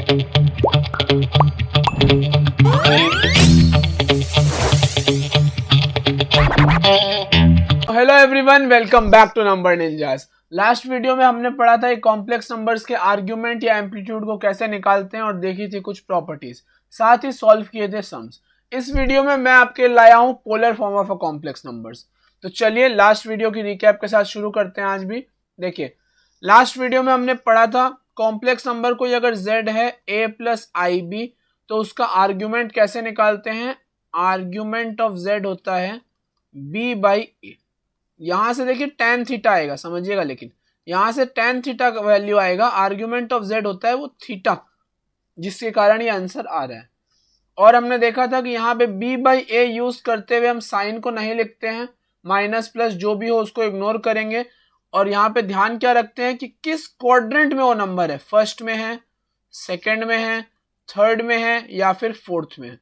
Hello everyone, welcome back to number ninjas. Last video में हमने पढ़ा था एक कॉम्प्लेक्स नंबर्स के आर्ग्यूमेंट या एम्पलीट्यूड को कैसे निकालते हैं और देखी थी कुछ प्रॉपर्टीज, साथ ही सॉल्व किए थे सम्स। इस वीडियो में मैं आपके लाया हूं polar form of a complex numbers. तो चलिए लास्ट वीडियो की रिकैप के साथ शुरू करते हैं आज भी। देखिए, लास्ट वीडियो में हमने पढ़ा था कॉम्प्लेक्स नंबर कोई अगर z है a प्लस आई बी, तो उसका आर्ग्यूमेंट कैसे निकालते हैं। आर्ग्यूमेंट ऑफ z होता है b बाई ए। यहां से देखिए tan थीटा आएगा, समझिएगा, लेकिन यहां से tan थीटा का वैल्यू आएगा। आर्ग्यूमेंट ऑफ z होता है वो थीटा, जिसके कारण ये आंसर आ रहा है। और हमने देखा था कि यहाँ पे b बाई ए यूज करते हुए हम साइन को नहीं लिखते हैं, माइनस प्लस जो भी हो उसको इग्नोर करेंगे। और यहाँ पे ध्यान क्या रखते हैं कि किस क्वाड्रेंट में वो नंबर है, फर्स्ट में है, सेकंड में है, थर्ड में है या फिर फोर्थ में है।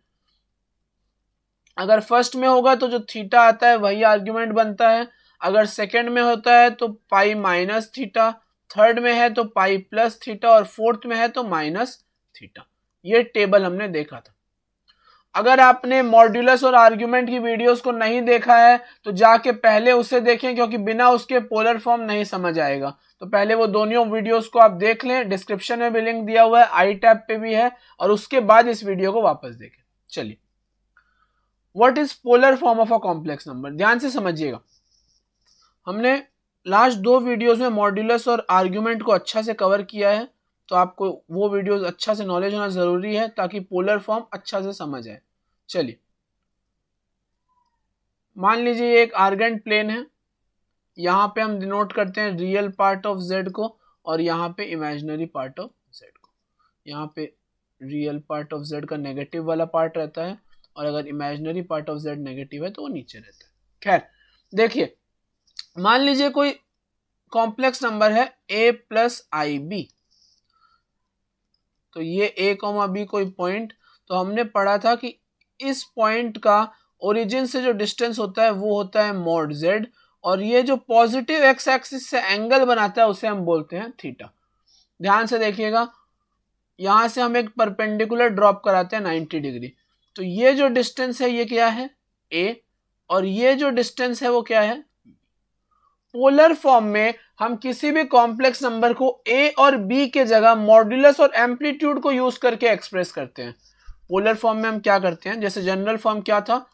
अगर फर्स्ट में होगा तो जो थीटा आता है वही आर्ग्यूमेंट बनता है। अगर सेकंड में होता है तो पाई माइनस थीटा, थर्ड में है तो पाई प्लस थीटा और फोर्थ में है तो माइनस थीटा। ये टेबल हमने देखा था। अगर आपने मॉड्यूलस और आर्ग्यूमेंट की वीडियोस को नहीं देखा है तो जाके पहले उसे देखें, क्योंकि बिना उसके पोलर फॉर्म नहीं समझ आएगा। तो पहले वो दोनों वीडियोस को आप देख लें, डिस्क्रिप्शन में भी लिंक दिया हुआ है, आई टैब पे भी है, और उसके बाद इस वीडियो को वापस देखें। चलिए, what is polar form of a complex number, ध्यान से समझिएगा। हमने लास्ट दो वीडियोस में मॉड्यूलस और आर्ग्यूमेंट को अच्छा से कवर किया है, तो आपको वो वीडियोस अच्छा से नॉलेज होना जरूरी है ताकि पोलर फॉर्म अच्छा से समझ आए। चलिए, मान लीजिए ये एक आर्गेंट प्लेन है। यहां पे हम डिनोट करते हैं रियल पार्ट ऑफ z को और यहाँ पे इमेजिनरी पार्ट ऑफ z को। यहाँ पे रियल पार्ट ऑफ z का नेगेटिव वाला पार्ट रहता है, और अगर imaginary part of z negative है तो वो नीचे रहता है। खैर, देखिए, मान लीजिए कोई कॉम्प्लेक्स नंबर है a प्लस आई बी। तो ये a कॉमा बी कोई पॉइंट, तो हमने पढ़ा था कि इस पॉइंट का ओरिजिन से जो डिस्टेंस होता है वो होता है मॉड z, और ये जो पॉजिटिव एक्स एक्सिस से एंगल बनाता है उसे हम बोलते हैं थीटा। ध्यान से देखिएगा, यहां से हम एक परपेंडिकुलर ड्रॉप कराते हैं 90 डिग्री। तो ये जो डिस्टेंस है ये क्या है, a, और ये जो डिस्टेंस है वो क्या है। पोलर फॉर्म में हम किसी भी कॉम्प्लेक्स नंबर को a और b के जगह मॉड्यूलस और एम्पलीट्यूड को यूज करके एक्सप्रेस करते हैं। पोलर फॉर्म में हम क्या करते हैं, जैसे जनरल फॉर्म क्या था,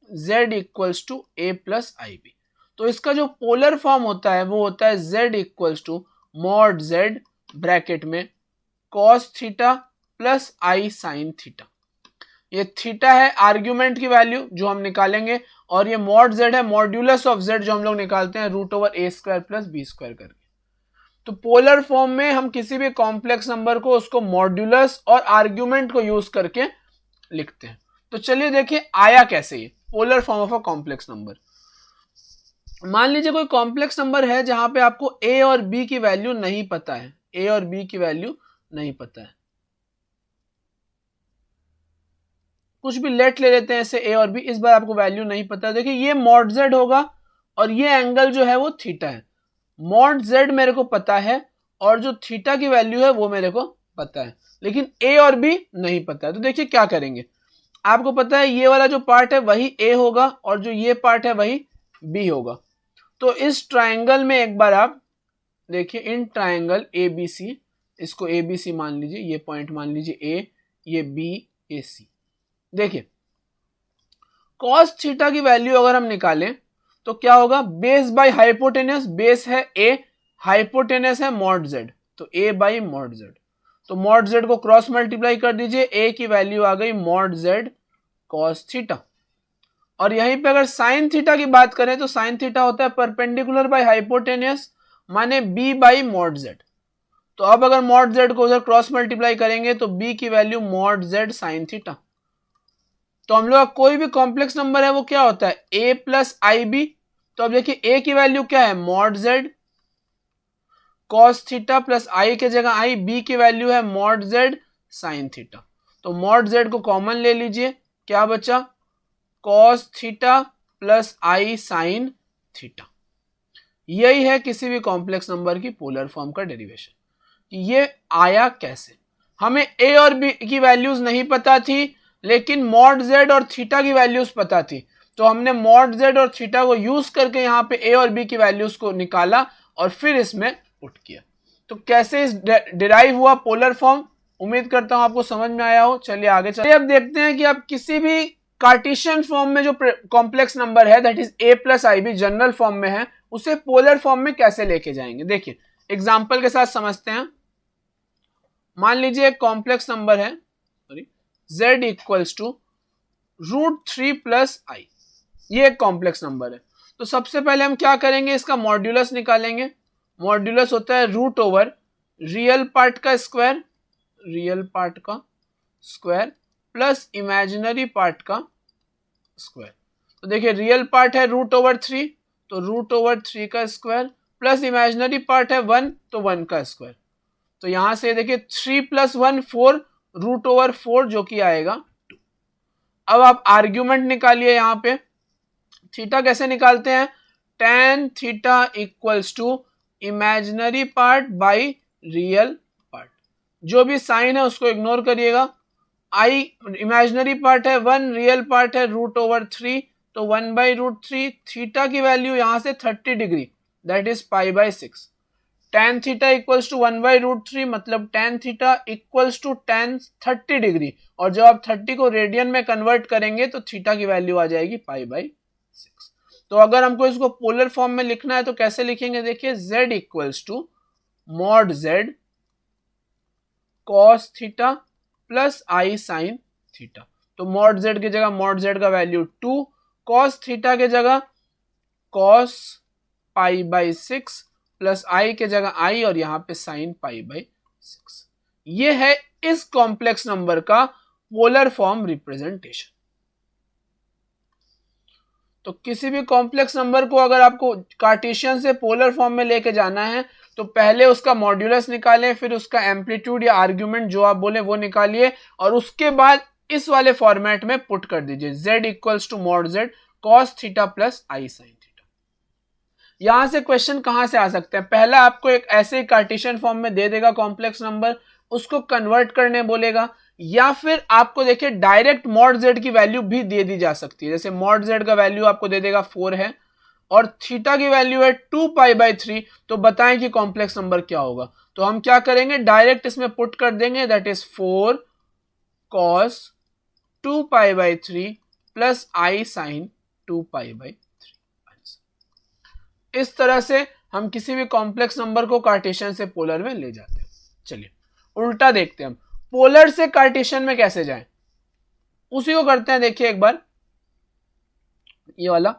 z equals to a plus i b. तो इसका जो पोलर फॉर्म होता है वो होता है z equals to mod z bracket में cos theta plus i sine theta. ये थीटा है आर्ग्यूमेंट की वैल्यू जो हम निकालेंगे, और ये मॉड z है मॉड्यूलस ऑफ z जो हम लोग निकालते हैं root over a square plus b square करके। तो पोलर फॉर्म में हम किसी भी कॉम्प्लेक्स नंबर को उसको मॉड्यूलस और आर्ग्यूमेंट को यूज करके लिखते हैं। तो चलिए देखिए आया कैसे ये polar form of a complex number. मान लीजिए कोई कॉम्प्लेक्स नंबर है जहां पे आपको a और b की वैल्यू नहीं पता है, a और b की वैल्यू नहीं पता है। कुछ भी लेट ले लेते हैं ऐसे a और b, इस बार आपको वैल्यू नहीं पता। देखिए ये मॉड z होगा और ये एंगल जो है वो थीटा है। मॉड z मेरे को पता है और जो थीटा की वैल्यू है वो मेरे को पता है, लेकिन a और b नहीं पता है। तो देखिए क्या करेंगे, आपको पता है ये वाला जो पार्ट है वही a होगा और जो ये पार्ट है वही b होगा। तो इस ट्राइंगल में एक बार आप देखिए, इन ट्राइंगल ABC, इसको ABC मान लीजिए, ये पॉइंट मान लीजिए a, ये b, ये c। देखिए cos थीटा की वैल्यू अगर हम निकालें तो क्या होगा, बेस बाय हाइपोटेनस, बेस है a, हाइपोटेनस है मॉड z, तो a बाई मॉड z। तो मॉड z को क्रॉस मल्टीप्लाई कर दीजिए, a की वैल्यू आ गई मॉड z cos थीटा। और यहीं पे अगर साइन थीटा की बात करें तो साइन थीटा होता है परपेंडिकुलर बाय हाइपोटेनस, माने b बाई मॉड z। तो अब अगर मॉड z को उधर क्रॉस मल्टीप्लाई करेंगे तो b की value mod z sign theta. तो हम लोग का कोई भी कॉम्प्लेक्स नंबर है वो क्या होता है, a प्लस आई बी। तो अब देखिए a की वैल्यू क्या है, mod z cos theta plus i के जगह i, b की वैल्यू है मॉड z साइन थीटा। तो मॉड z को कॉमन ले लीजिए, क्या बचा, cos theta plus i sine theta. यही है किसी भी कॉम्प्लेक्स नंबर की पोलर फॉर्म का डेरिवेशन। ये आया कैसे, हमें ए और बी की वैल्यूज नहीं पता थी, लेकिन मॉड जेड और थीटा की वैल्यूज पता थी, तो हमने मॉड जेड और थीटा को यूज करके यहाँ पे ए और बी की वैल्यूज को निकाला और फिर इसमें पुट किया। तो कैसे इस डिराइव हुआ पोलर फॉर्म, उम्मीद करता हूं आपको समझ में आया हो। चलिए आगे चलिए, अब देखते हैं कि आप किसी भी कार्टेशियन फॉर्म में जो कॉम्प्लेक्स नंबर है that is a plus i b general form में है, उसे पोलर फॉर्म में कैसे लेके जाएंगे। देखिए एग्जाम्पल के साथ समझते हैं। मान लीजिए एक कॉम्प्लेक्स नंबर है z इक्वल्स टू √3 प्लस आई, ये एक कॉम्प्लेक्स नंबर है। तो सबसे पहले हम क्या करेंगे, इसका मॉड्यूलस निकालेंगे। मॉड्यूलस होता है रूट ओवर रियल पार्ट का स्क्वायर, रियल पार्ट का स्क्वायर प्लस इमेजिनरी पार्ट का स्क्वायर। तो देखिए रियल पार्ट है √3, तो √3 का स्क्वायर प्लस इमेजिनरी पार्ट है 1, तो 1 का स्क्वायर। तो यहां से देखिए 3 + 1 4, √4 जो कि आएगा 2। अब आप आर्ग्यूमेंट निकालिए। यहाँ पे थीटा कैसे निकालते हैं, tan theta equals to imaginary part by real part. जो भी साइन है उसको इग्नोर करिएगा। आई इमेजिनरी पार्ट है 1, रियल पार्ट है √3, तो 1/√3। थीटा की वैल्यू यहां से 30 degree that is π/6। tan theta equals to 1/√3, मतलब tan theta equals to tan 30 degree, और जब आप 30 को रेडियन में कन्वर्ट करेंगे तो थीटा की वैल्यू आ जाएगी π/6। तो अगर हमको इसको पोलर फॉर्म में लिखना है तो कैसे लिखेंगे, देखिए z equals to mod z cos theta plus i sine theta. तो मॉड z की जगह मॉड z का वैल्यू 2, cos थीटा के जगह cos π/6 प्लस आई के जगह आई और यहां पे साइन π/6। ये है इस कॉम्प्लेक्स नंबर का पोलर फॉर्म रिप्रेजेंटेशन। तो किसी भी कॉम्प्लेक्स नंबर को अगर आपको कार्टेशियन से पोलर फॉर्म में लेके जाना है तो पहले उसका मॉड्यूलस निकालें, फिर उसका एम्पलीट्यूड या आर्ग्यूमेंट जो आप बोले वो निकालिए, और उसके बाद इस वाले फॉर्मेट में पुट कर दीजिए z equals to mod z cos theta plus i sine theta. यहां से क्वेश्चन कहां से आ सकते हैं, पहला आपको एक ऐसे कार्टेशियन फॉर्म में दे देगा कॉम्प्लेक्स नंबर, उसको कन्वर्ट करने बोलेगा, या फिर आपको देखिए डायरेक्ट मॉड z की वैल्यू भी दे दी जा सकती है। जैसे मॉड z का वैल्यू आपको दे देगा 4 है और थीटा की वैल्यू है 2π/3, तो बताएं कि कॉम्प्लेक्स नंबर क्या होगा। तो हम क्या करेंगे, डायरेक्ट इसमें पुट कर देंगे, that is 4 cos 2π/3 plus i sine 2π/3। इस तरह से हम किसी भी कॉम्प्लेक्स नंबर को कार्टेशियन से पोलर में ले जाते हैं। चलिए उल्टा देखते हैं हम, पोलर से कार्टेशियन में कैसे जाएं, उसी को करते हैं। देखिए एक बार ये वाला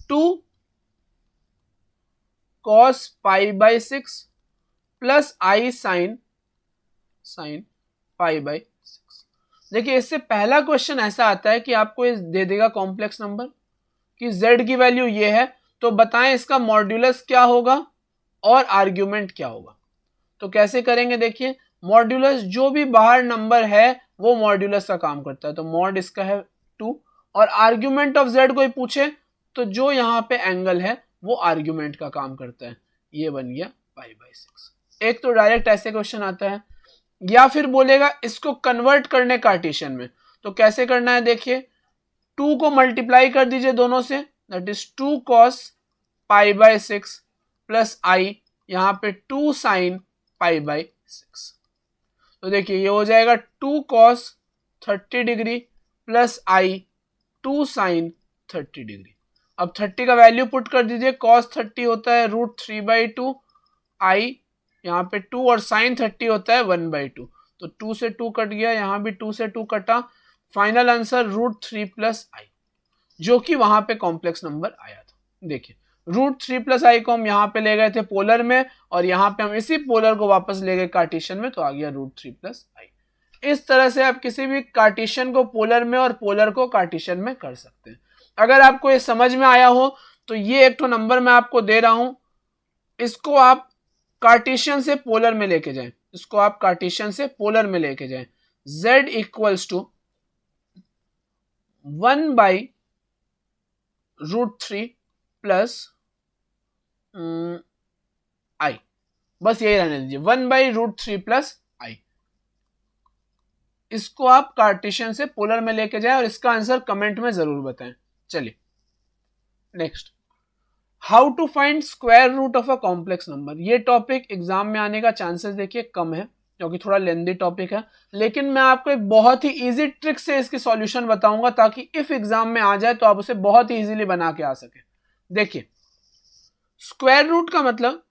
2 cos π/6 प्लस आई साइन π/6। देखिए इससे पहला क्वेश्चन ऐसा आता है कि आपको इस दे देगा कॉम्प्लेक्स नंबर कि z की वैल्यू ये है, तो बताएं इसका मॉड्यूलस क्या होगा और आर्ग्यूमेंट क्या होगा। तो कैसे करेंगे, देखिए मॉड्यूलस जो भी बाहर नंबर है वो मॉड्यूलस का काम करता है, तो मॉड इसका है 2, और आर्ग्यूमेंट ऑफ z कोई पूछे तो जो यहाँ पे एंगल है वो आर्ग्यूमेंट का काम करता है, ये बन गया π/6। एक तो डायरेक्ट ऐसे क्वेश्चन आता है, या फिर बोलेगा इसको कन्वर्ट करने कार्टेशियन में, तो कैसे करना है, देखिए 2 को मल्टीप्लाई कर दीजिए दोनों से, दैट इज 2 cos π/6 प्लस आई, यहां पे 2 sin π/6। तो देखिए ये हो जाएगा 2 cos 30 डिग्री प्लस आई 2 sin 30 डिग्री। अब 30 का वैल्यू पुट कर दीजिए, cos 30 होता है √3/2, आई यहाँ पे 2 और sin 30 होता है 1/2, तो 2 से 2 कट गया, यहाँ भी 2 से 2 कटा, फाइनल आंसर √3 प्लस आई, जो कि वहां पे कॉम्प्लेक्स नंबर आया था। देखिए √3 प्लस आई को हम यहाँ पे ले गए थे पोलर में, और यहाँ पे हम इसी पोलर को वापस ले गए कार्टेशियन में, तो आ गया √3 प्लस आई। इस तरह से आप किसी भी कार्टेशियन को पोलर में और पोलर को कार्टेशियन में कर सकते हैं। अगर आपको ये समझ में आया हो तो ये एक तो नंबर मैं आपको दे रहा हूं, इसको आप कार्टेशियन से पोलर में लेके जाएं, इसको आप कार्टेशियन से पोलर में लेके जाएं। z इक्वल्स टू 1/√3 प्लस आई, बस यही रहने दीजिए 1/√3 प्लस आई। इसको आप कार्टेशियन से पोलर में लेके जाएं और इसका आंसर कमेंट में जरूर बताएं। चलिए next, how to find square root of a complex number. ये टॉपिक एग्जाम में आने का चांसेस देखिए कम है क्योंकि थोड़ा लेंदी टॉपिक है, लेकिन मैं आपको एक बहुत ही इजी ट्रिक से इसकी सॉल्यूशन बताऊंगा ताकि इफ एग्जाम में आ जाए तो आप उसे बहुत ही इजीली बना के आ सके। देखिए स्क्वायर रूट का मतलब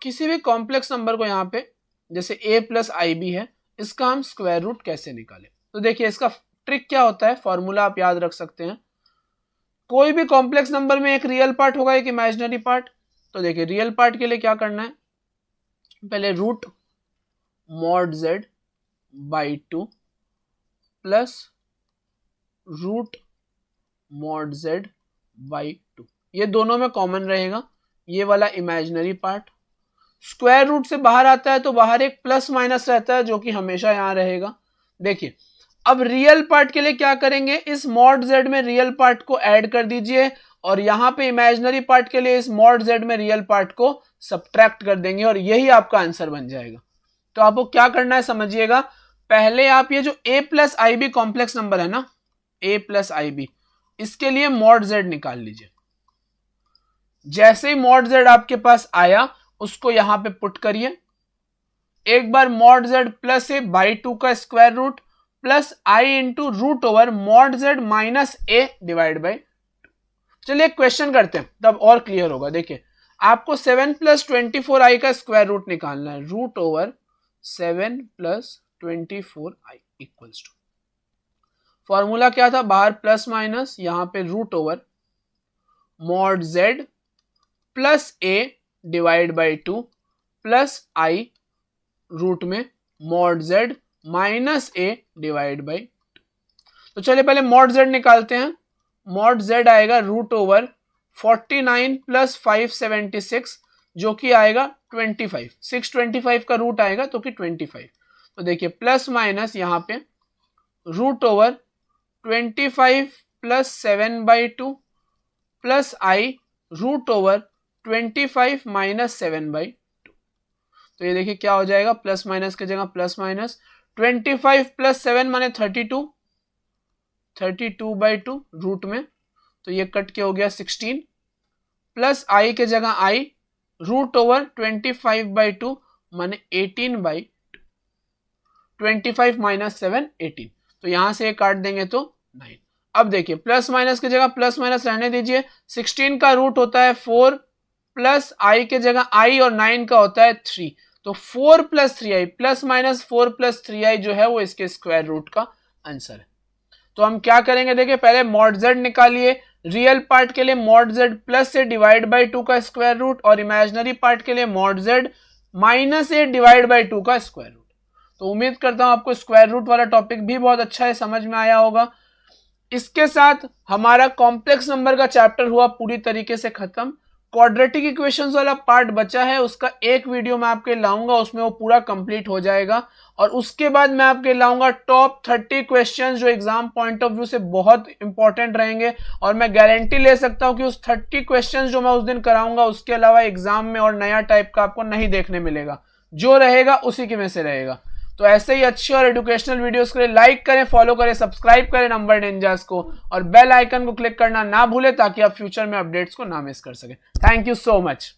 किसी भी कॉम्प्लेक्स नंबर को यहां पे जैसे a प्लस आई बी है, इसका हम स्क्वायर रूट कैसे निकालें। तो देखिए इसका ट्रिक क्या होता है, फॉर्मूला आप याद रख सकते हैं। कोई भी कॉम्प्लेक्स नंबर में एक रियल पार्ट होगा एक इमेजिनरी पार्ट। तो देखिए रियल पार्ट के लिए क्या करना है, पहले root mod z by 2 plus root mod z by 2, ये दोनों में कॉमन रहेगा, ये वाला इमेजिनरी पार्ट। स्क्वायर रूट से बाहर आता है तो बाहर एक प्लस माइनस रहता है जो कि हमेशा यहां रहेगा। देखिए अब रियल पार्ट के लिए क्या करेंगे, इस मॉड z में रियल पार्ट को ऐड कर दीजिए और यहां पे इमेजिनरी पार्ट के लिए इस मॉड z में रियल पार्ट को सब्ट्रैक्ट कर देंगे और यही आपका आंसर बन जाएगा। तो आपको क्या करना है समझिएगा, पहले आप ये जो a plus i b complex number है ना, a प्लस आई बी, इसके लिए मॉड z निकाल लीजिए। जैसे ही मॉड z आपके पास आया उसको यहां पे पुट करिए, एक बार mod z plus a by 2 का square root plus i into root over mod z minus a divide by. चलिए क्वेश्चन करते हैं तब और क्लियर होगा। देखिए आपको 7 प्लस 24i का स्क्वायर रूट निकालना है, root over 7 plus 24i equals to, formula क्या था, बाहर प्लस माइनस, यहां पे root over mod z plus a divide by 2 plus i root में mod z minus a divide by 2। तो चलिए पहले मॉड z निकालते हैं। मॉड z आएगा रूट ओवर 49 प्लस 576 जो कि आएगा 25, 625 का रूट आएगा तो कि 25। तो देखिए प्लस माइनस यहां पे root over 25 plus 7 by 2 plus i root over 25 minus 7 by 2। तो ये देखिए क्या हो जाएगा, प्लस माइनस की जगह प्लस माइनस, 25 प्लस 7 माने 32, 32 बाई 2 रूट में, तो ये कट के हो गया 16 प्लस आई के जगह आई रूट ओवर 25 बाई 2 माने 18 बाई 2, 25 माइनस 7 18, तो यहां से काट देंगे तो 9। अब देखिए प्लस माइनस की जगह प्लस माइनस रहने दीजिए, 16 का रूट होता है 4 प्लस आई के जगह आई और 9 का होता है 3, तो 4 plus 3i plus minus 4 plus 3i जो है वो इसके स्क्वायर रूट का आंसर है। तो हम क्या करेंगे, देखिए पहले मॉड z निकालिए, रियल पार्ट के लिए मॉड z प्लस से डिवाइड बाई 2 का स्क्वायर रूट और इमेजिनरी पार्ट के लिए mod z minus a divide by 2 का स्क्वायर रूट। तो उम्मीद करता हूं आपको स्क्वायर रूट वाला टॉपिक भी बहुत अच्छा है, समझ में आया होगा। इसके साथ हमारा कॉम्प्लेक्स नंबर का चैप्टर हुआ पूरी तरीके से खत्म। क्वाड्रेटिक इक्वेशंस वाला पार्ट बचा है, उसका एक वीडियो मैं आपके लाऊंगा, उसमें वो पूरा कंप्लीट हो जाएगा और उसके बाद मैं आपके लाऊंगा टॉप 30 क्वेश्चंस जो एग्जाम पॉइंट ऑफ व्यू से बहुत इंपॉर्टेंट रहेंगे और मैं गारंटी ले सकता हूं कि उस 30 क्वेश्चंस जो मैं उस दिन कराऊंगा उसके अलावा एग्जाम में और नया टाइप का आपको नहीं देखने मिलेगा, जो रहेगा उसी के में से रहेगा। तो ऐसे ही अच्छे और एजुकेशनल वीडियोस के लिए लाइक करें, फॉलो करें, सब्सक्राइब करें नंबर निंजास को और बेल आइकन को क्लिक करना ना भूलें ताकि आप फ्यूचर में अपडेट्स को ना मिस कर सकें। Thank you so much.